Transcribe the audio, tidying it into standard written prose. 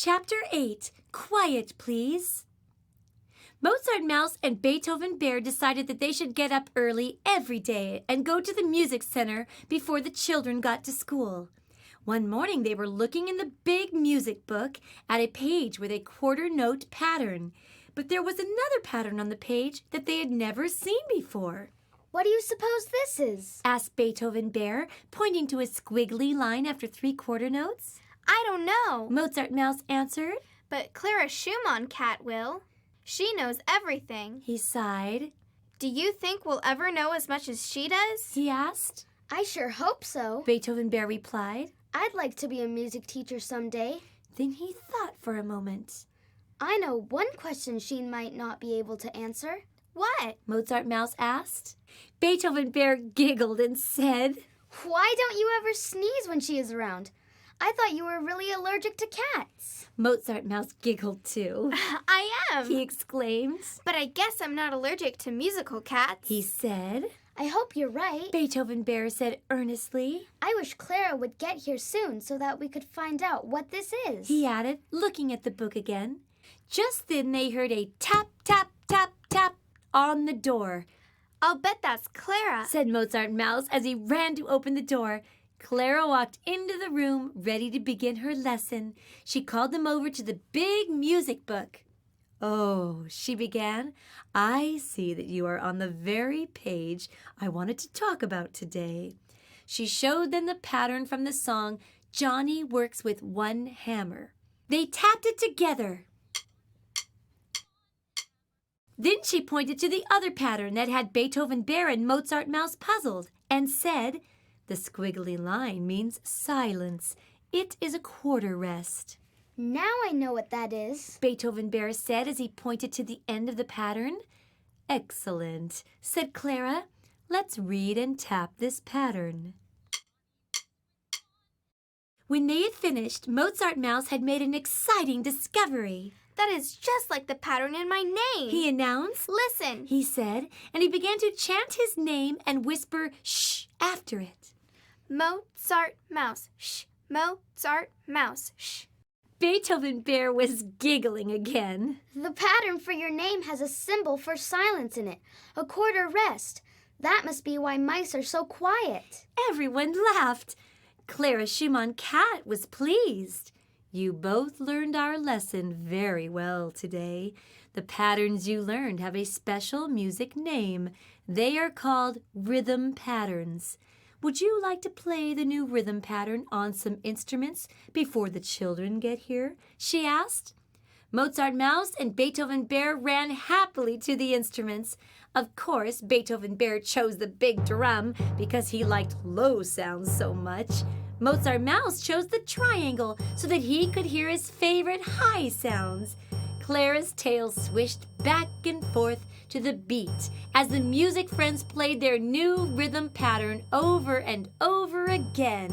Chapter 8, Quiet, Please. Mozart Mouse and Beethoven Bear decided that they should get up early every day and go to the music center before the children got to school. One morning they were looking in the big music book at a page with a quarter-note pattern, but there was another pattern on the page that they had never seen before. What do you suppose this is? Asked Beethoven Bear, pointing to a squiggly line after 3 quarter notes. I don't know, Mozart Mouse answered. but Clara Schumann Cat will. She knows everything. He sighed. Do you think we'll ever know as much as she does? He asked. I sure hope so. Beethoven Bear replied. I'd like to be a music teacher someday. Then he thought for a moment. I know one question she might not be able to answer. What? Mozart Mouse asked. Beethoven Bear giggled and said, Why don't you ever sneeze when she is around? I thought you were really allergic to cats. Mozart Mouse giggled too. I am. He exclaimed. But I guess I'm not allergic to musical cats. He said. I hope you're right. Beethoven Bear said earnestly. I wish Clara would get here soon so that we could find out what this is. He added, looking at the book again. Just then they heard a tap, tap, tap, tap on the door. I'll bet that's Clara, Said Mozart Mouse as he ran to open the door. Clara walked into the room, ready to begin her lesson. She called them over to the big music book. Oh, she began, I see that you are on the very page I wanted to talk about today. She showed them the pattern from the song, Johnny Works with One Hammer. They tapped it together. Then she pointed to the other pattern that had Beethoven Bear and Mozart Mouse puzzled and said, the squiggly line means silence. It is a quarter rest. Now I know what that is. Beethoven Bear said as he pointed to the end of the pattern. Excellent, said Clara. Let's read and tap this pattern. When they had finished, Mozart Mouse had made an exciting discovery. That is just like the pattern in my name. He announced. Listen, He said, and he began to chant his name and whisper shh after it. Mozart Mouse, shh. Mozart Mouse, shh. Beethoven Bear was giggling again. The pattern for your name has a symbol for silence in it, a quarter rest. That must be why mice are so quiet. Everyone laughed. Clara Schumann Cat was pleased. You both learned our lesson very well today. The patterns you learned have a special music name. They are called rhythm patterns. Would you like to play the new rhythm pattern on some instruments before the children get here? She asked. Mozart Mouse and Beethoven Bear ran happily to the instruments. Of course, Beethoven Bear chose the big drum because he liked low sounds so much. Mozart Mouse chose the triangle so that he could hear his favorite high sounds. Clara's tail swished back and forth to the beat as the music friends played their new rhythm pattern over and over again.